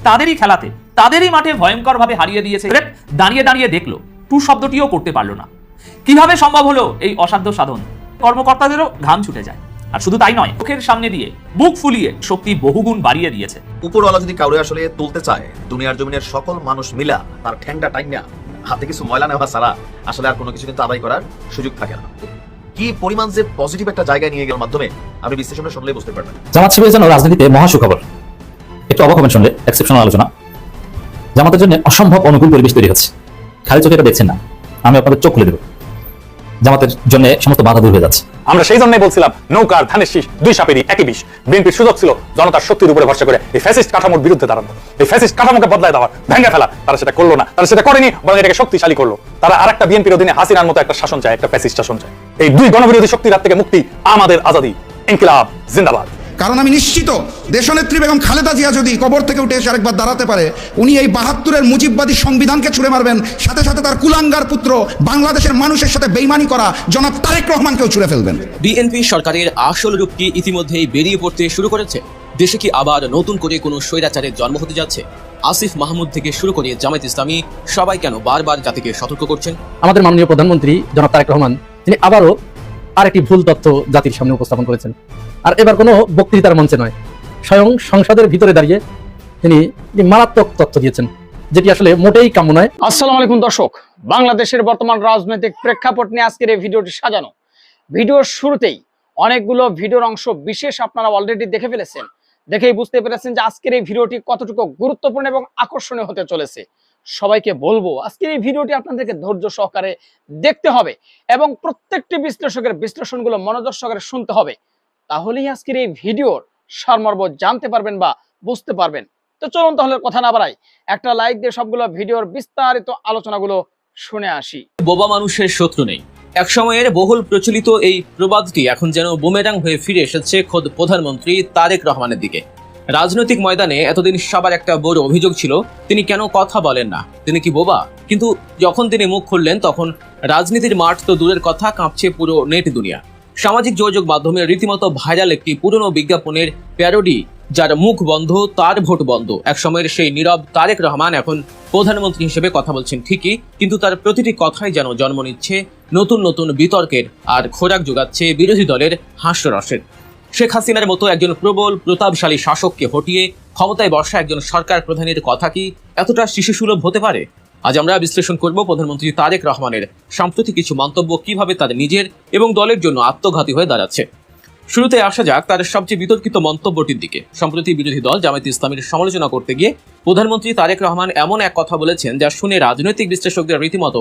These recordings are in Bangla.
তাদেরই খেলাতে তাদেরই মাঠে ভয়ঙ্করভাবে হারিয়ে দিয়েছে। দাঁড়িয়ে দাঁড়িয়ে দেখলো, টু শব্দটিও করতে পারলো না। কিভাবে সম্ভব হলো এই অসাধ্য সাধন? কর্মকর্তাদেরও ঘাম ছুটে যায়। আর শুধু তাই নয়, চোখের সামনে দিয়ে বুক ফুলিয়ে শক্তি বহুগুণ বাড়িয়ে দিয়েছে। উপরওয়ালা যদি কাউরে আসলে তুলতে চায়, দুনিয়ার জমিনের সকল মানুষ মিলা তার ঠ্যাংটা টাইনা হাতে কিছু ময়লা নেওয়া ছাড়া আসলে আর কোনো কিছু কিন্তু আদায় করার সুযোগ থাকে না। কি পরিমাণ যে পজিটিভ একটা জায়গায় নিয়ে গেল মাধ্যমে আপনি বিশ্লেষণটা শুনলেই বুঝতে পারবেন। জামাত শিবিরের জন্য রাজনীতিতে মহা সুখবর। একটু অবাক হবেন শুনলে, এক্সেপশনাল আলোচনা। জামাতের জন্য অসম্ভব অনুকূল পরিবেশ তৈরি হচ্ছে। খালি চোখে এটা দেখছেন না, আমি আপনাদের চোখ খুলে দেব। জামাতের জন্য সমস্ত বাধা দূর হয়ে যাচ্ছে। আমরা সেই জন্যই বলছিলাম নৌকার ধানের শীষ দুই সাপেরই একই বিষ। বিএনপির সুযোগ ছিল জনতার শক্তির উপরে ভরসা করে এই ফ্যাসিস্ট কাঠামোর বিরুদ্ধে দাঁড়ানো, এই ফ্যাসিস্ট কাঠামোকে বদলায় দেওয়ার, ভেঙে ফেলা। তারা সেটা করলো না, তারা সেটা করেনি, বরং এটাকে শক্তিশালী করলো। তারা আরেকটা বিএনপির অধীনে হাসিনার মতো একটা শাসন চায়, একটা ফ্যাসিস্ট শাসন চায়। এই দুই গণবিরোধী শক্তির হাত থেকে মুক্তি আমাদের আজাদি। ইনকিলাব জিন্দাবাদ। কারণ আমি নিশ্চিত দেশনেত্রী বেগম খালেদা জিয়া যদি কবর থেকে উঠে এসে আরেকবার দাঁড়াতে পারে, উনি এই ৭২-এর মুজিববাদী সংবিধানকে ছুড়ে মারবেন, সাথে সাথে তার কুলাঙ্গার পুত্র বাংলাদেশের মানুষের সাথে বেইমানি করা জনাব তারেক রহমানকেও ছুড়ে ফেলবেন। বিএনপি সরকারের আসল রূপ কি ইতিমধ্যেই বেরিয়ে পড়তে শুরু করেছে? দেশে কি আবার নতুন করে কোনো স্বৈরাচারের জন্ম হতে যাচ্ছে? আসিফ মাহমুদ থেকে শুরু করে জামায়াত ইসলামী সবাই কেন বারবার জাতিকে সতর্ক করছেন? আমাদের মাননীয় প্রধানমন্ত্রী জনাব তারেক রহমান তিনি আবারও আরেকটি ভুল তথ্য জাতির সামনে উপস্থাপন করেছেন। আর এবার কোনো বক্তৃতার মঞ্চে নয়, স্বয়ং সংসদের ভিতরে দাঁড়িয়ে তিনি মারাত্মক তথ্য দিয়েছেন, যেটি আসলে মোটেই কাম্য নয়। আসসালামু আলাইকুম দর্শক, বাংলাদেশের বর্তমান রাজনৈতিক প্রেক্ষাপট নিয়ে আজকের এই ভিডিওটি সাজানো। ভিডিওর শুরুতেই অনেকগুলো ভিডিওর অংশ বিশেষ আপনারা অলরেডি দেখে ফেলেছেন, দেখেই বুঝতে পেরেছেন যে আজকের এই ভিডিওটি কতটুকু গুরুত্বপূর্ণ এবং আকর্ষণীয় হতে চলেছে। সবাইকে বলবো আজকের এই ভিডিওটি আপনাদেরকে ধৈর্য সহকারে দেখতে হবে এবং প্রত্যেকটি বিশ্লেষকের বিশ্লেষণগুলো মনোযোগ সহকারে শুনতে হবে। তাহলেই আজকের এই ভিডিওর সারমর্ম জানতে পারবেন বা বুঝতে পারবেন। তো চলুন তাহলে কথা না বাড়াই, একটা লাইক দিয়ে সবগুলো ভিডিওর বিস্তারিত আলোচনাগুলো শুনে আসি। বোবা মানুষের শত্রু নেই, একসময়ের বহুল প্রচলিত এই প্রবাদটি এখন যেন বুমেরাং হয়ে ফিরে এসেছে খোদ প্রধানমন্ত্রী তারেক রহমানের দিকে। রাজনৈতিক ময়দানে এতদিন সবার একটা বড় অভিযোগ ছিল, তিনি কেন কথা বলেন না, তিনি কি বোবা? কিন্তু যখন তিনি মুখ খুললেন তখন রাজনীতির মাঠ তো দূরের কথা, কাঁপছে পুরো নেট দুনিয়া। সামাজিক যোগাযোগ মাধ্যমে রীতিমতো ভাইরাল একটি পুরনো বিজ্ঞাপনের প্যারোডি, যার মুখ বন্ধ তার ভোট বন্ধ। একসময়ের সেই নীরব তারেক রহমান এখন প্রধানমন্ত্রী হিসেবে কথা বলছেন ঠিকই, কিন্তু তার প্রতিটি কথাই যেন জন্ম নিচ্ছে নতুন নতুন বিতর্কের আর খোরাক যোগাচ্ছে বিরোধী দলের হাস্যরসের। শেখ হাসিনার মতো একজন প্রবল প্রতাপশালী শাসককে হটিয়ে ক্ষমতায় বসা একজন সরকার প্রধানের কথা কি এতটা শিশুসুলভ হতে পারে? আজ আমরা বিশ্লেষণ করব প্রধানমন্ত্রী তারেক রহমানের সাম্প্রতিক কিছু মন্তব্য কিভাবে তার নিজের এবং দলের জন্য আত্মঘাতী হয়ে দাঁড়াচ্ছে। শুরুতে আসা যাক তার সবচেয়ে বিতর্কিত মন্তব্যটির দিকে। সম্প্রতি বিরোধী দল জামায়াত ইসলামীর সমালোচনা করতে গিয়ে প্রধানমন্ত্রী তারেক রহমান এমন এক কথা বলেছেন যা শুনে রাজনৈতিক বিশ্লেষকদের রীতিমতো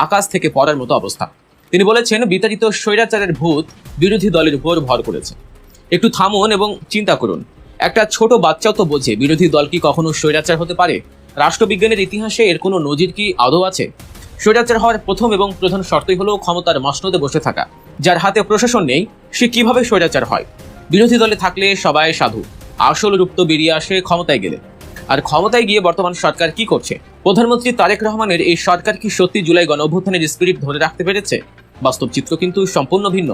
আকাশ থেকে পড়ার মতো অবস্থা। তিনি বলেছেন, বিতাড়িত স্বৈরাচারের ভূত বিরোধী দলের উপর ভর করেছে। একটু থামুন এবং চিন্তা করুন, একটা ছোট বাচ্চাও তো বোঝে বিরোধী দল কি কখনো স্বৈরাচার হতে পারে? রাষ্ট্রবিজ্ঞানের ইতিহাসে এর কোনো নজির কি আদৌ আছে? স্বৈরাচার হওয়ার প্রথম এবং প্রধান শর্তই হলো ক্ষমতার মসনদে বসে থাকা। যার হাতে প্রশাসন নেই সে কিভাবে স্বৈরাচার হয়? বিরোধী দলে থাকলে সবাই সাধু, আসল রূপ তো বেরিয়ে আসে ক্ষমতায় গেলে। আর ক্ষমতায় গিয়ে বর্তমান সরকার কি করছে? প্রধানমন্ত্রী তারেক রহমানের এই সরকার কি সত্যি জুলাই গণঅভ্যুত্থানের স্পিরিট ধরে রাখতে পেরেছে? বাস্তব চিত্র কিন্তু সম্পূর্ণ ভিন্ন।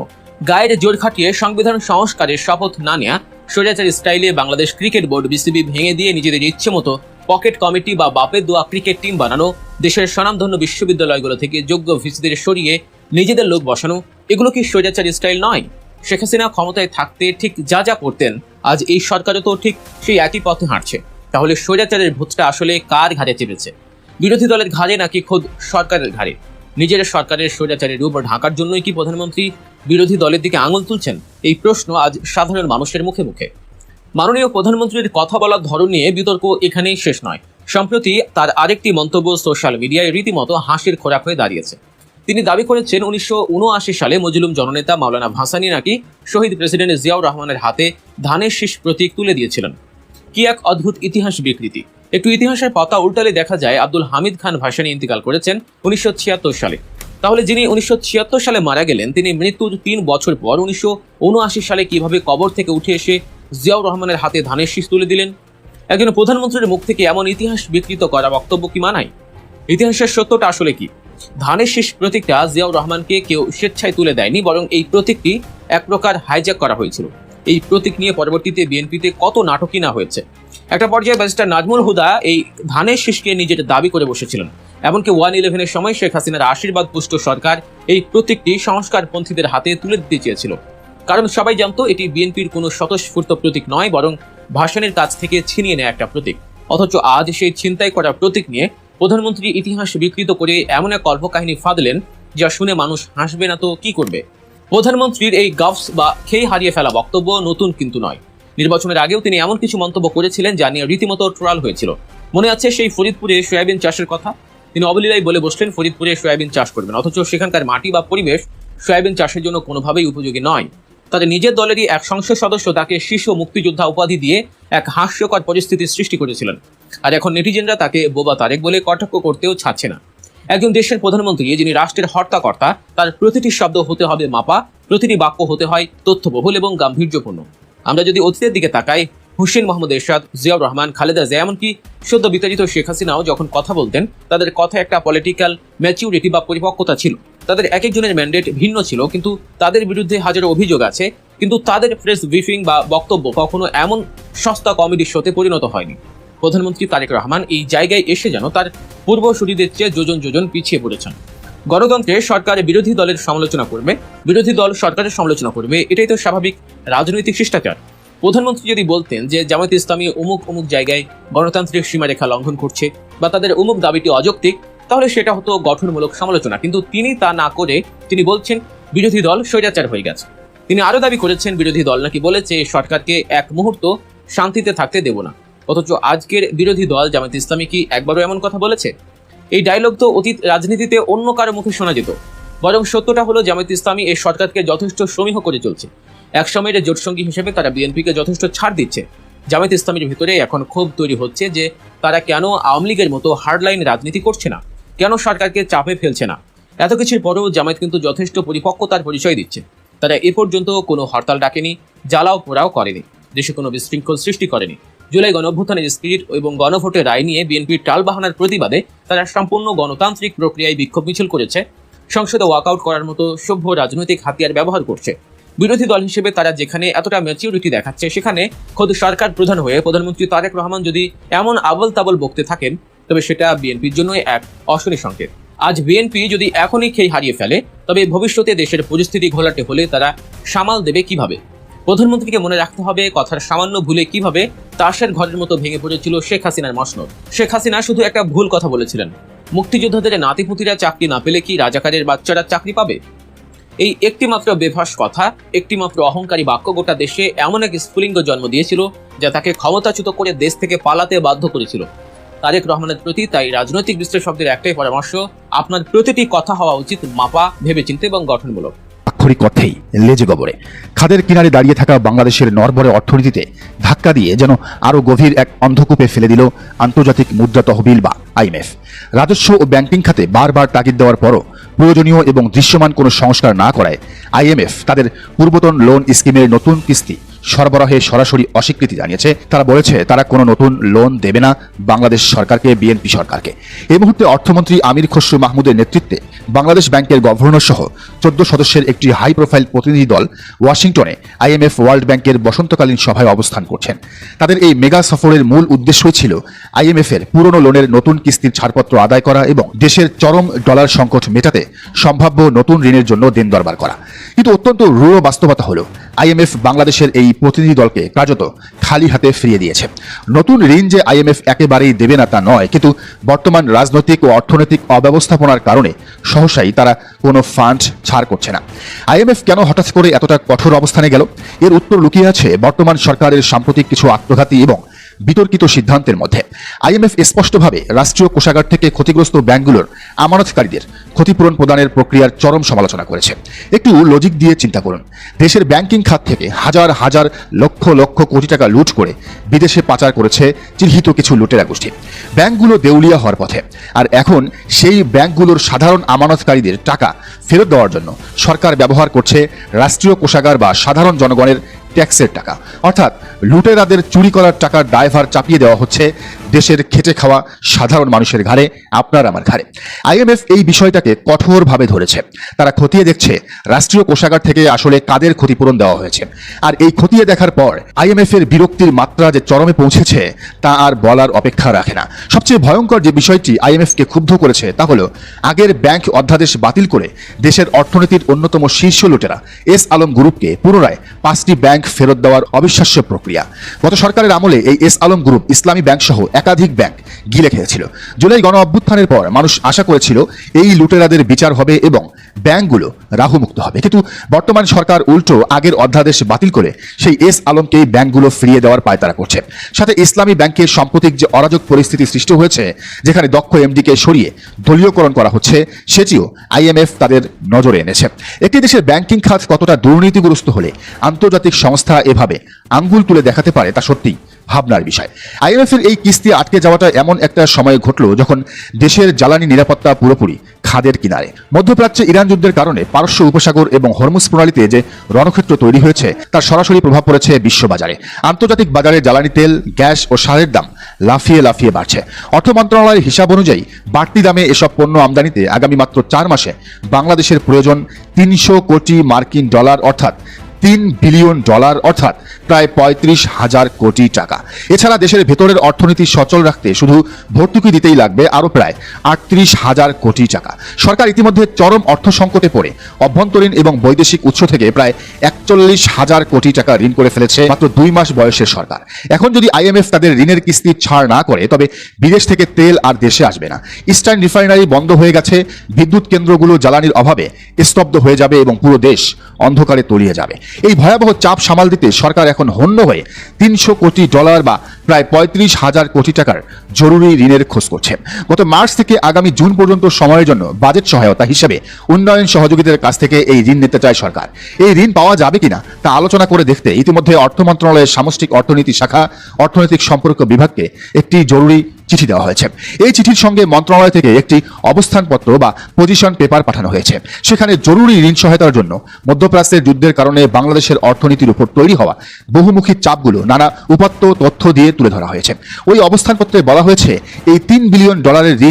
গায়ের জোর খাটিয়ে সংবিধান সংস্কারের শপথ না নেয়া স্বৈরাচার স্টাইলে বাংলাদেশ ক্রিকেট বোর্ড বিসিবি ভেঙে দিয়ে নিজেদের ইচ্ছে মতো পকেট কমিটি বা বাপের দোয়া ক্রিকেট টিম বানানো, দেশের স্বনামধন্য বিশ্ববিদ্যালয়গুলো থেকে যোগ্য ভিসিদের সরিয়ে নিজেদের লোক বসানো, এগুলো কি স্বৈরাচার স্টাইল নয়? শেখ হাসিনা ক্ষমতায় থাকতে ঠিক যা যা করতেন আজ এই সরকারও তো ঠিক সেই একই পথে হাঁটছে। তাহলে স্বৈরাচারের ভূতটা আসলে কার ঘাড়ে চেপেছে? বিরোধী দলের ঘাড়ে নাকি খোদ সরকারের ঘাড়ে? নিজের সরকারের স্বৈরাচারের রূপ ঢাকার জন্যই কি প্রধানমন্ত্রী বিরোধী দলের দিকে আঙুল তুলছেন? এই প্রশ্ন আজ সাধারণ মানুষের মুখে মুখে। মাননীয় প্রধানমন্ত্রীর কথা বলার ধরন নিয়ে বিতর্ক এখানেই শেষ নয়। সম্প্রতি তার আরেকটি মন্তব্য সোশ্যাল মিডিয়ায় রীতিমতো হাসির খোরাক হয়ে দাঁড়িয়েছে। তিনি দাবি করেছেন 1979 সালে মজলুম জননেতা মাওলানা ভাসানী নাকি শহীদ প্রেসিডেন্ট জিয়াউর রহমানের হাতে ধানের শীষ প্রতীক তুলে দিয়েছিলেন। কি এক অদ্ভুত ইতিহাস বিকৃতি! একটু ইতিহাসের পাতা উল্টালে দেখা যায় আব্দুল হামিদ খান ভাসানী ইন্তিকাল করেছেন 1976 সালে। তাহলে যিনি 1976 সালে মারা গেলেন তিনি মৃত্যুর 3 বছর পর 1979 সালে কিভাবে কবর থেকে উঠে এসে জিয়াউর রহমানের হাতে ধানের শীষ তুলে দিলেন? একজন প্রধানমন্ত্রীর মুখ থেকে এমন ইতিহাস বিকৃত করা বক্তব্য কি মানায়? ইতিহাসের সত্যটা আসলে কি? ধানের শীষ প্রতীকটা জিয়াউর রহমানকে কেউ স্বেচ্ছায় তুলে দেয়নি, বরং এই প্রতীকটি এক প্রকার হাইজ্যাক করা হয়েছিল। এই প্রতীক নিয়ে পরবর্তীতে বিএনপিতে কত নাটকই না হয়েছে। একটা পর্যায়ে ব্যারিস্টার নাজমুল হুদা এই ধানের শীষকে নিজের দাবি করে বসেছিলেন। এমনকি 111-এর সময় শেখ হাসিনার আশীর্বাদ পুষ্ট সরকার এই প্রতীকটি সংস্কারপন্থীদের হাতে তুলে দিতে চেয়েছিল, কারণ সবাই জানতো এটি বিএনপির কোনো স্বতঃস্ফূর্ত প্রতীক নয়, বরং ভাসানের কাছ থেকে ছিনিয়ে নেওয়া একটা প্রতীক। অথচ আজ সেই ছিনতাই করা প্রতীক নিয়ে প্রধানমন্ত্রী ইতিহাস বিকৃত করে এমন এক কল্পকাহিনী ফাঁদলেন যা শুনে মানুষ হাসবে না তো কি করবে। প্রধানমন্ত্রীর এই গাফস বা খেই হারিয়ে ফেলা বক্তব্য নতুন কিন্তু নয়। নির্বাচনের আগেও তিনি এমন কিছু মন্তব্য করেছিলেন যা নিয়ে রীতিমতো ট্রল হয়েছিল। মনে আছে সেই ফরিদপুরে সয়াবিন চাষের কথা? তিনি অবলীলায় বলে বসলেন ফরিদপুরে সয়াবিন চাষ করবেন, অথচ সেখানকার মাটি বা পরিবেশ সয়াবিন চাষের জন্য কোনোভাবেই উপযোগী নয়। তাদের নিজের দলেরই এক সংসদ সদস্য তাকে শীর্ষ মুক্তিযোদ্ধা উপাধি দিয়ে এক হাস্যকর পরিস্থিতির সৃষ্টি করেছিলেন, আর এখন নেটিজেনরা তাকে বোবা তারেক বলে কটাক্ষ করতেও ছাড়ছে না। একজন দেশের প্রধানমন্ত্রী যিনি রাষ্ট্রের হর্তাকর্তা, তার প্রতিটি শব্দ হতে হবে মাপা, প্রতিটি বাক্য হতে হয় তথ্যবহুল এবং গাম্ভীর্যপূর্ণ। আমরা যদি অতীতের দিকে তাকাই, হুসেইন মোহাম্মদ এরশাদ, জিয়াউর রহমান, খালেদা জিয়া, এমনকি সদ্য বিতাড়িত শেখ হাসিনাও যখন কথা বলতেন তাদের কথায় একটা পলিটিক্যাল ম্যাচিউরিটি বা পরিপক্কতা ছিল। তাদের এক একজনের ম্যান্ডেট ভিন্ন ছিল, কিন্তু তাদের বিরুদ্ধে হাজারো অভিযোগ আছে, কিন্তু তাদের প্রেস ব্রিফিং বা বক্তব্য কখনো এমন সস্তা কমেডি শোতে পরিণত হয়নি। প্রধানমন্ত্রী তারেক রহমান এই জায়গায় এসে যেন তার পূর্বসূরীদের চেয়ে যোজন যোজন পিছিয়ে পড়েছেন। গণতন্ত্রে সরকারের বিরোধী দলের সমালোচনা করবে, বিরোধী দল সরকারের সমালোচনা করবে, এটাই তো স্বাভাবিক রাজনৈতিক শিষ্টাচার। প্রধানমন্ত্রী যদি বলতেন যে জামায়াতে ইসলামী অমুক অমুক জায়গায় গণতান্ত্রিক সীমারেখা লঙ্ঘন করছে বা তাদের অমুক দাবিটি অযৌক্তিক, তাহলে সেটা হতো গঠনমূলক সমালোচনা, কিন্তু তিনি তা না করে তিনি বলছেন বিরোধী দল স্বৈরাচার হয়ে গেছে। তিনি আরো দাবি করেছেন বিরোধী দল নাকি বলেছে সরকারকে এক মুহূর্ত শান্তিতে থাকতে দেব না, অথচ আজকের বিরোধী দল জামায়াতে ইসলামী কি একবারও এমন কথা বলেছে? এই ডায়লগ তো অতীত রাজনীতিতে অন্য কারো মুখে শোনা যেত, বরং সত্যটা হলো জামায়াতে ইসলামী এই সরকারকে যথেষ্ট সমীহ করে চলছে। এক সময়ের জোটসঙ্গী হিসেবে তারা বিএনপিকে যথেষ্ট ছাড় দিচ্ছে। জামায়াতে ইসলামীর ভিতরে এখন ক্ষোভ তৈরি হচ্ছে যে তারা কেন আওয়ামী লীগের মতো হার্ডলাইন রাজনীতি করছে না, কেন সরকারকে চাপে ফেলছে না। এত কিছুর পরেও জামায়াত কিন্তু যথেষ্ট পরিপক্কতার পরিচয় দিচ্ছে। তারা এ পর্যন্ত কোনো হরতাল ডাকেনি, জ্বালাও পোড়াও করেনি, দেশে কোনো বিশৃঙ্খল সৃষ্টি করেনি। জুলাই গণঅভ্যুত্থানের স্পিরিট এবং গণভোটের রায় নিয়ে বিএনপির টালবাহানার প্রতিবাদে তারা সম্পূর্ণ গণতান্ত্রিক প্রক্রিয়ায় বিক্ষোভ মিছিল করেছে, সংসদে ওয়াকআউট করার মতো সভ্য রাজনৈতিক হাতিয়ার ব্যবহার করছে। বিরোধী দল হিসেবে তারা যেখানে এতটা ম্যাচিউরিটি দেখাচ্ছে, সেখানে খোদ সরকার প্রধান হয়ে প্রধানমন্ত্রী তারেক রহমান যদি এমন আবল তাবল বকতে থাকেন, তবে সেটা বিএনপির জন্য এক অশনি সংকেত। আজ বিএনপি যদি এখনই খেই হারিয়ে ফেলে, তবে ভবিষ্যতে দেশের পরিস্থিতি ঘোলাটে হলে তারা সামাল দেবে কিভাবে? প্রধানমন্ত্রীকে মনে রাখতে হবে কথার সামান্য ভুলে কিভাবে তাসের ঘরের মতো ভেঙে পড়েছিল শেখ হাসিনার মসনদ। শেখ হাসিনা শুধু একটা ভুল কথা বলেছিলেন, মুক্তিযোদ্ধাদের নাতিপুতিরা চাকরি না পেলে কি রাজাকারের বাচ্চারা চাকরি পাবে? এই একটিমাত্র বেভাস কথা, একটিমাত্র অহংকারী বাক্য গোটা দেশে এমন এক স্ফুলিঙ্গ জন্ম দিয়েছিল যা তাকে ক্ষমতাচ্যুত করে দেশ থেকে পালাতে বাধ্য করেছিল। তারেক রহমানের প্রতি তাই রাজনৈতিক বিশ্লেষকদের একটাই পরামর্শ, আপনার প্রতিটি কথা হওয়া উচিত মাপা, ভেবেচিন্তে এবং গঠনমূলক। আক্ষরিক অর্থেই লেজে গবরে খাদের কিনারে দাঁড়িয়ে থাকা বাংলাদেশের নড়বড়ে অর্থনীতিতে ধাক্কা দিয়ে যেন আরো গভীর এক অন্ধকূপে ফেলে দিল আন্তর্জাতিক মুদ্রা তহবিল বা আইএমএফ। রাজস্ব ও ব্যাংকিং খাতে বারবার তাগিদ দেওয়ার পরও প্রয়োজনীয় এবং দৃশ্যমান কোনো সংস্কার না করায় আইএমএফ তাদের পূর্বতন লোন স্কিমের নতুন কিস্তি সরবরাহে সরাসরি অস্বীকৃতি জানিয়েছে। তারা বলেছে তারা কোনো নতুন লোন দেবে না বাংলাদেশ সরকারকে, বিএনপি সরকারকে। এই মুহূর্তে অর্থমন্ত্রী আমির খসরু মাহমুদের নেতৃত্বে বাংলাদেশ ব্যাংকের গভর্নর সহ 14 সদস্যের একটি হাই প্রোফাইল প্রতিনিধি দল ওয়াশিংটনে আইএমএফ ওয়ার্ল্ড ব্যাংকের বসন্তকালীন সভায় অবস্থান করছেন। তাদের এই মেগা সফরের মূল উদ্দেশ্যই ছিল আইএমএফ এর পুরনো লোনের নতুন কিস্তির ছাড়পত্র আদায় করা এবং দেশের চরম ডলার সংকট মেটাতে সম্ভাব্য নতুন ঋণের জন্য দেন দরবার করা। কিন্তু অত্যন্ত রূঢ় বাস্তবতা হলো আইএমএফ বাংলাদেশের এই প্রতিনিধি দলকে কার্যত খালি হাতে ফিরিয়ে দিয়েছে। নতুন ঋণ যে আইএমএফ একেবারেই দেবে না তা নয়, কিন্তু বর্তমান রাজনৈতিক ও অর্থনৈতিক অব্যবস্থাপনার কারণে সহসাই তারা কোনো ফান্ড ছাড় করছে না। আইএমএফ কেন হঠাৎ করে এতটা কঠোর অবস্থানে গেল? এর উত্তর লুকিয়ে আছে বর্তমান সরকারের সাম্প্রতিক কিছু আত্মঘাতী এবং বিতর্কিত সিদ্ধান্তের মধ্যে। আইএমএফ স্পষ্টভাবে রাষ্ট্রীয় কোষাগার থেকে ক্ষতিগ্রস্ত ব্যাংকগুলোর আমানতকারীদের ক্ষতিপূরণ প্রদানের প্রক্রিয়ার চরম সমালোচনা করেছে। একটু লজিক দিয়ে চিন্তা করুন, দেশের ব্যাংকিং খাত থেকে হাজার হাজার লক্ষ লক্ষ কোটি টাকা লুট করে বিদেশে পাচার করেছে চিহ্নিত কিছু লুটেরা গোষ্ঠী। ব্যাংকগুলো দেউলিয়া হওয়ার পথে, আর এখন সেই ব্যাংকগুলোর সাধারণ আমানতকারীদের টাকা ফেরত দেওয়ার জন্য সরকার ব্যবহার করছে রাষ্ট্রীয় কোষাগার বা সাধারণ জনগণের ট্যাক্সের টাকা, অর্থাৎ লুটেরাদের চুরি করার টাকার ড্রাইভার চাপিয়ে দেওয়া হচ্ছে দেশের খেটে খাওয়া সাধারণ মানুষের ঘাড়ে, আপনার আমার ঘাড়ে। আইএমএফ এই বিষয়টাকে কঠোরভাবে ধরেছে। তারা খতিয়ে দেখছে রাষ্ট্রীয় কোষাগার থেকে আসলে কাদের ক্ষতিপূরণ দেওয়া হয়েছে। আর এই খতিয়ে দেখার পর আইএমএফ এর বিরক্তির মাত্রা যে চরমে পৌঁছেছে তা আর বলার অপেক্ষা রাখে না। সবচেয়ে ভয়ঙ্কর যে বিষয়টি আইএমএফ কে ক্ষুব্ধ করেছে তা হলো আগের ব্যাংক অধ্যাদেশ বাতিল করে দেশের অর্থনীতির অন্যতম শীর্ষ লুটেরা এস আলম গ্রুপকে পুনরায় 5টি ব্যাংক ফেরত দেওয়ার অবিশ্বাস্য প্রক্রিয়া। গত সরকারের আমলে এই এস আলম গ্রুপ ইসলামী ব্যাংক সহ একাধিক ব্যাংক গিলে খেয়েছিল। জুলাই গণ অভ্যুত্থানের পর মানুষ আশা করেছিল এই লুটেরাদের বিচার হবে এবং ব্যাংকগুলো রাহুমুক্ত হবে, কিন্তু বর্তমান সরকার উল্টো আগের অধ্যাদেশ বাতিল করে সেই এস আলমকে ব্যাংকগুলো ফিরিয়ে দেওয়ার পায়তারা করছে। সাথে ইসলামী ব্যাংকের সাম্প্রতিক যে অরাজক পরিস্থিতি সৃষ্টি হয়েছে, যেখানে দক্ষ এমডিকে সরিয়ে দলীয়করণ করা হচ্ছে, সেটিও আইএমএফ তাদের নজরে এনেছে। একটি দেশের ব্যাংকিং খাত কতটা দুর্নীতিগ্রস্ত হলে আন্তর্জাতিক সংস্থা এভাবে আঙ্গুল তুলে দেখাতে পারে তা সত্যি ভাবনার বিষয়। আইএমএফ এর এই কিস্তি আটকে যাওয়াটা এমন একটা সময় ঘটল যখন দেশের জ্বালানি নিরাপত্তা পুরোপুরি খাদের কিনারে। মধ্যপ্রাচ্যে ইরান যুদ্ধের কারণে পারস্য উপসাগর এবং হরমুজ প্রণালীতে যে রণক্ষেত্র তৈরি হয়েছে তার সরাসরি প্রভাব পড়েছে বিশ্ববাজারে। আন্তর্জাতিক বাজারে জ্বালানি তেল, গ্যাস ও সারের দাম লাফিয়ে লাফিয়ে বাড়ছে। অর্থ মন্ত্রণালয়ের হিসাব অনুযায়ী বাড়তি দামে এসব পণ্য আমদানিতে আগামী মাত্র 4 মাসে বাংলাদেশের প্রয়োজন 300 কোটি মার্কিন ডলার, অর্থাৎ $3 বিলিয়ন, অর্থাৎ প্রায় 35,000 কোটি টাকা। এছাড়া দেশের ভেতরের অর্থনীতি সচল রাখতে শুধু ভর্তুকি দিতেই লাগবে আরও প্রায় 38,000 কোটি টাকা। সরকার ইতিমধ্যে চরম অর্থ সংকটে পড়ে অভ্যন্তরীণ এবং বৈদেশিক উৎস থেকে প্রায় 41,000 কোটি টাকা ঋণ করে ফেলেছে মাত্র 2 মাস বয়সের সরকার। এখন যদি আইএমএফ তাদের ঋণের কিস্তি ছাড় না করে তবে বিদেশ থেকে তেল আর দেশে আসবে না। ইস্টার্ন রিফাইনারি বন্ধ হয়ে গেছে, বিদ্যুৎ কেন্দ্রগুলো জ্বালানির অভাবে স্তব্ধ হয়ে যাবে এবং পুরো দেশ অন্ধকারে তলিয়ে যাবে। এই ভয়াবহ চাপ সামাল দিতে সরকার এখন হন্য হয়ে 300 কোটি ডলার বা প্রায় 35,000 কোটি টাকার জরুরি ঋণের খোঁজ করছে। গত মার্চ থেকে আগামী জুন পর্যন্ত সময়ের জন্য বাজেট সহায়তা হিসেবে উন্নয়ন সহযোগীদের কাছ থেকে এই ঋণ নিতে চায় সরকার। এই ঋণ পাওয়া যাবে কিনা তা আলোচনা করে দেখতে ইতিমধ্যে অর্থ মন্ত্রণালয়ের সামষ্টিক অর্থনীতি শাখা অর্থনৈতিক সম্পর্ক বিভাগকে একটি জরুরি চিঠি দেওয়া হয়েছে। এই চিঠির সঙ্গে মন্ত্রণালয় থেকে একটি অবস্থানপত্র বা পজিশন পেপার পাঠানো হয়েছে। সেখানে জরুরি ঋণ সহায়তার জন্য মধ্যপ্রাচ্যের যুদ্ধের কারণে বাংলাদেশের অর্থনীতির উপর তৈরি হওয়া বহুমুখী চাপগুলো নানা উপাত্ত তথ্য দিয়ে তুলে ধরা হয়েছে। ওই অবস্থানপত্রে বলা হয়েছে এই $3 বিলিয়ন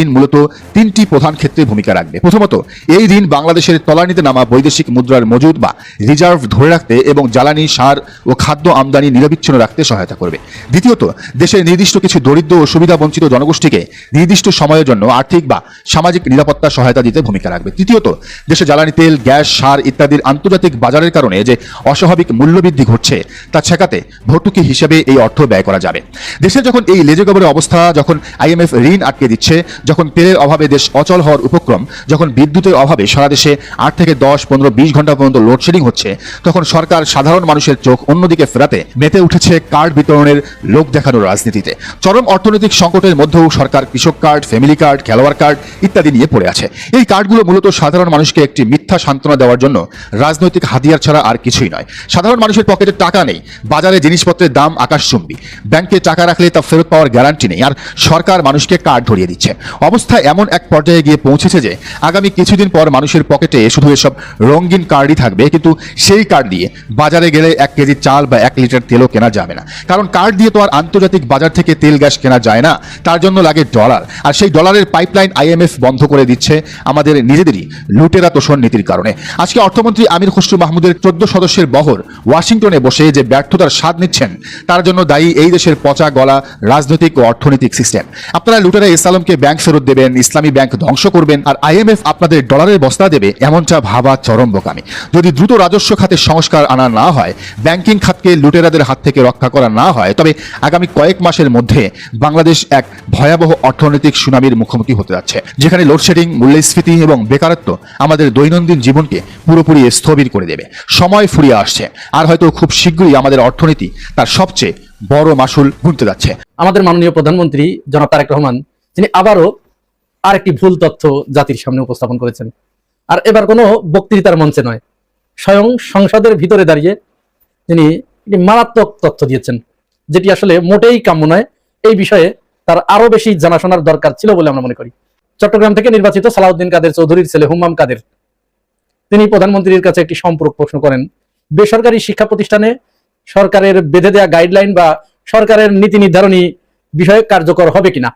ঋণ মূলত 3টি প্রধান ক্ষেত্রে ভূমিকা রাখবে। প্রথমত, এই ঋণ বাংলাদেশের তলানিতে নামা বৈদেশিক মুদ্রার মজুদ বা রিজার্ভ ধরে রাখতে এবং জ্বালানি, সার ও খাদ্য আমদানি নিরবিচ্ছিন্ন রাখতে সহায়তা করবে। দ্বিতীয়ত, দেশের নির্দিষ্ট কিছু দরিদ্র ও সুবিধা বঞ্চিত জনগোষ্ঠীকে নির্দিষ্ট সময়ের জন্য আর্থিক বা সামাজিক নিরাপত্তা সহায়তা দিতে ভূমিকা রাখবে। তৃতীয়ত, দেশে জ্বালানি তেল, গ্যাস, সার ইত্যাদির আন্তর্জাতিক বাজারের কারণে যে অস্বাভাবিক মূল্যবৃদ্ধি ঘটছে তা ঠেকাতে ভর্তুকি হিসেবে এই অর্থ ব্যয় করা যাবে। দেশের যখন এই লেজে গোবরের অবস্থা, যখন আইএমএফ ঋণ আটকে দিচ্ছে, যখন তেলের অভাবে দেশ অচল হওয়ার উপক্রম, যখন বিদ্যুতের অভাবে সারা দেশে 8 থেকে 10, 15, 20 ঘন্টা পর্যন্ত লোডশেডিং হচ্ছে, তখন সরকার সাধারণ মানুষের চোখ অন্যদিকে ফেরাতে মেতে উঠেছে কার্ড বিতরণের লোক দেখানোর রাজনীতিতে। চরম অর্থনৈতিক সংকটের মধ্যেও সরকার কৃষক কার্ড, ফ্যামিলি কার্ড, খেলোয়াড় কার্ড ইত্যাদি নিয়ে পড়ে আছে। এই কার্ডগুলো মূলত সাধারণ মানুষকে একটি মিথ্যা সান্ত্বনা দেওয়ার জন্য রাজনৈতিক হাতিয়ার ছাড়া আর কিছুই নয়। সাধারণ মানুষের পকেটে টাকা নেই, বাজারে জিনিসপত্রের দাম আকাশচুম্বী, ব্যাংকে টাকা রাখলে তা ফেরত পাওয়ার গ্যারান্টি নেই, আর সরকার মানুষকে কার্ড ধরিয়ে দিচ্ছে। অবস্থা এমন এক পর্যায়ে গিয়ে পৌঁছেছে যে আগামী কিছুদিন পর মানুষের পকেটে শুধু এসব রঙিন কার্ডই থাকবে, কিন্তু সেই কার্ড দিয়ে বাজারে গেলে 1 কেজি চাল বা 1 লিটার তেলও কেনা যাবে না। কারণ কার্ড দিয়ে তো আর আন্তর্জাতিক বাজার থেকে তেল গ্যাস কেনা যায় না, তার জন্য লাগে ডলার। আর সেই ডলারের পাইপলাইন আইএমএফ বন্ধ করে দিচ্ছে আমাদের নিজেদেরই লুটেরা তোষণ নীতির কারণে। আজকে অর্থমন্ত্রী আমির খসরু মাহমুদের 14 সদস্যের বহর ওয়াশিংটনে বসে যে ব্যর্থতার স্বাদ নিচ্ছেন তার জন্য দায়ী এই দেশের পচা গলা রাজনৈতিক ও অর্থনৈতিক সিস্টেম। আপনারা লুটেরা এস আলমকে ব্যাংক ফেরত দেবেন, ইসলামী ব্যাংক ধ্বংস করবেন, আর আইএমএফ আপনাদের ডলারের বস্তা দেবে, এমনটা ভাবা চরম বোকামি। যদি দ্রুত রাজস্ব খাতে সংস্কার আনা না হয়, ব্যাংকিং খাতকে লুটেরাদের হাত থেকে রক্ষা করা না হয়, তবে আগামী কয়েক মাসের মধ্যে বাংলাদেশ এক ভয়াবহ অর্থনৈতিক সুনামির মুখোমুখি হতে যাচ্ছে, যেখানে লোডশেডিং, মূল্যস্ফীতি এবং বেকারত্ব আমাদের দৈনন্দিন জীবনকে পুরোপুরি স্থবির করে দেবে। সময় ফুরিয়ে আসছে, আর হয়তো খুব শীঘ্রই আমাদের অর্থনীতি তার সবচেয়ে বড় মাসুল গুনতে যাচ্ছে। আমাদের মাননীয় প্রধানমন্ত্রী জনাব তারেক রহমান তিনি আবারও আরেকটি ভুল তথ্য জাতির সামনে উপস্থাপন করেছেন। আর এবার কোনো বক্তৃতার মঞ্চে নয়, স্বয়ং সংসদের ভিতরে দাঁড়িয়ে তিনি একটি মারাত্মক তথ্য দিয়েছেন, যেটি আসলে মোটেই কাম্য নয়। এই বিষয়ে তার আরো বেশি জানাশোনার দরকার ছিল বলে আমরা মনে করি। চট্টগ্রাম থেকে নির্বাচিত সালাউদ্দিন কাদের চৌধুরীর ছেলে হুম্মাম কাদের তিনি প্রধানমন্ত্রীর কাছে একটি সম্পূরক প্রশ্ন করেন, বেসরকারি শিক্ষা প্রতিষ্ঠানে সরকারের বেঁধে দেওয়া গাইডলাইন বা সরকারের নীতি নির্ধারণী বিষয়ে কার্যকর হবে কিনা,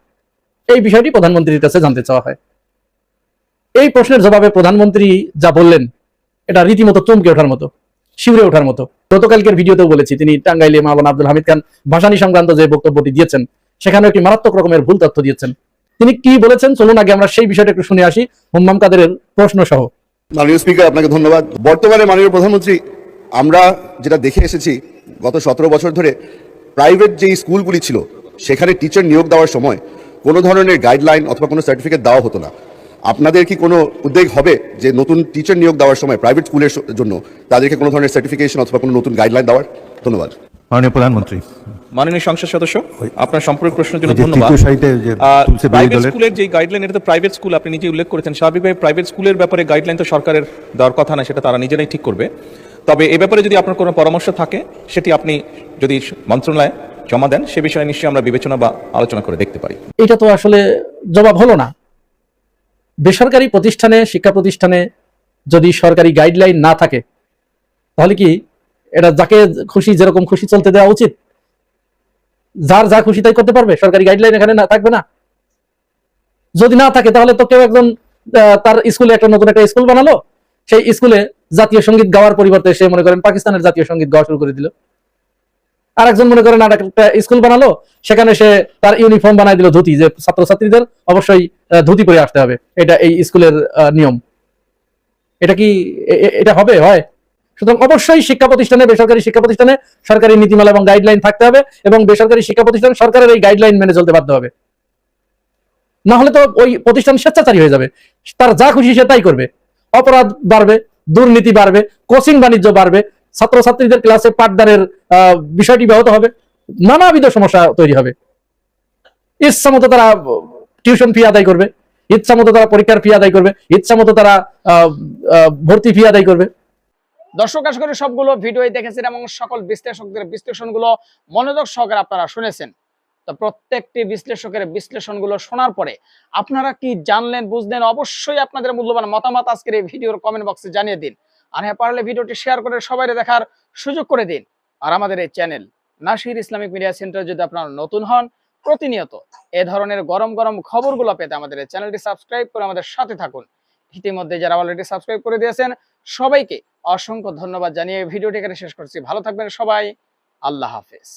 এই বিষয়টি প্রধানমন্ত্রীর কাছে জানতে চাওয়া হয়। এই প্রশ্নের জবাবে প্রধানমন্ত্রী যা বললেন এটা রীতিমতো চমকে ওঠার মতো, শিউরে ওঠার মতো। গতকালকের ভিডিওতেও বলেছি, তিনি টাঙ্গাইলে মাওলানা আব্দুল হামিদ খান ভাসানী সংক্রান্ত যে বক্তব্যটি দিয়েছেন সেখানে একটি মারাত্মক রকমের ভুল তথ্য দিয়েছেন। তিনি কি বলেছেন চলুন আগে আমরা সেই বিষয়টা একটু শুনে আসি, হুম্মাম কাদেরের প্রশ্ন সহ। মাননীয় স্পিকার, আপনাকে ধন্যবাদ। বর্তমানে মাননীয় প্রধানমন্ত্রী, আমরা যেটা দেখে এসেছি গত 17 বছর ধরে প্রাইভেট যে স্কুলগুলি ছিল সেখানে টিচার নিয়োগ দেওয়ার সময় কোনো ধরনের গাইডলাইন অথবা কোনো সার্টিফিকেট দেওয়া হতো না। আপনাদের কি কোনো উদ্যোগ হবে যে নতুন টিচার নিয়োগ দেওয়ার সময় প্রাইভেট স্কুলের জন্য তাদেরকে কোনো ধরনের সার্টিফিকেশন অথবা কোনো নতুন গাইডলাইন দেওয়ার? ধন্যবাদ। মাননীয় প্রধানমন্ত্রী, মাননীয় সংসদ সদস্য, আপনার সম্পূর্ণ প্রশ্নের জন্য যে ধন্যবাদ। তৃতীয় সারিতে যে তুলসী বিরোধী প্রাইভেট দলের স্কুলের যে গাইডলাইন, এটা তো প্রাইভেট স্কুল আপনি নিজে উল্লেখ করেছেন। স্বাভাবিকভাবে প্রাইভেট স্কুলের ব্যাপারে গাইডলাইন তো সরকারের দেওয়ার কথা না, সেটা তারা নিজেরাই ঠিক করবে। তবে এ ব্যাপারে যদি আপনার কোনো পরামর্শ থাকে সেটি আপনি যদি মন্ত্রণালয়ে জমা দেন, সে বিষয়ে নিশ্চয়ই আমরা বিবেচনা বা আলোচনা করে দেখতে পারি। এটা তো আসলে জবাব হলো না। বেসরকারি প্রতিষ্ঠানে, শিক্ষা প্রতিষ্ঠানে যদি সরকারি গাইডলাইন না থাকে তাহলে কি এটা যাকে খুশি যেরকম খুশি চলতে দেওয়া উচিত? যার যা খুশি তাই করতে পারবে? সরকারি গাইডলাইন এখানে না থাকবে না? যদি না থাকে তাহলে তো কেউ একজন তার স্কুলে একটা নতুন একটা স্কুল বানালো, সেই স্কুলে জাতীয় সঙ্গীত গাওয়ার পরিবর্তে সে মনে করেন পাকিস্তানের জাতীয় সঙ্গীত গাওয়া শুরু করে দিল। আর একজন মনে করেন আর একটা স্কুল বানালো, সেখানে সে তার ইউনিফর্ম বানাই দিল ধুতি, যে ছাত্রছাত্রীদের অবশ্যই ধুতি পরে আসতে হবে, এটা এই স্কুলের নিয়ম। এটা কি এটা হবে? হয়? সুতরাং অবশ্যই শিক্ষা প্রতিষ্ঠানে, বেসরকারি শিক্ষা প্রতিষ্ঠানে সরকারি নীতিমালা এবং গাইডলাইন থাকতে হবে এবং বেসরকারি শিক্ষা প্রতিষ্ঠান সরকারের এই গাইডলাইন মেনে চলতে বাধ্য হবে। না হলে তো ওই প্রতিষ্ঠান স্বেচ্ছাচারী হয়ে যাবে, তার যা খুশি সে তাই করবে। অপরাধ বাড়বে, দুর্নীতি বাড়বে, কোচিং বাণিজ্য বাড়বে, ছাত্রছাত্রীদের ক্লাসে পাঠদানের বিষয়টি ব্যাহত হবে, নানাবিধ সমস্যা তৈরি হবে। ইচ্ছা মতো তারা টিউশন ফি আদায় করবে, ইচ্ছা মতো তারা পরীক্ষার ফি আদায় করবে, ইচ্ছা মতো তারা ভর্তি ফি আদায় করবে। দর্শক, আশা করি সবগুলো ভিডিওই দেখেছেন এবং সকল বিশ্লেষকদের বিশ্লেষণগুলো মনোযোগ সহকারে আপনারা শুনেছেন। তো প্রত্যেকটি বিশ্লেষকের বিশ্লেষণগুলো শোনার পরে আপনারা কি জানলেন, বুঝলেন? অবশ্যই আপনাদের মূল্যবান মতামত আজকের এই ভিডিওর কমেন্ট বক্সে জানিয়ে দিন। আর হ্যাঁ, পারলে ভিডিওটি শেয়ার করে সবাই দেখার সুযোগ করে দিন। আর আমাদের এই channel Nasir Islamic media centre যদি আপনারা নতুন হন, প্রতিনিয়ত এ ধরনের গরম গরম খবরগুলো পেতে আমাদের এই চ্যানেলটি সাবস্ক্রাইব করে আমাদের সাথে থাকুন। ইতিমধ্যে যারা অলরেডি সাবস্ক্রাইব করে দিয়েছেন সবাইকে অসংখ্য ধন্যবাদ জানিয়ে ভিডিওটি এখানে শেষ করছি। ভালো থাকবেন সবাই। আল্লাহ হাফেজ।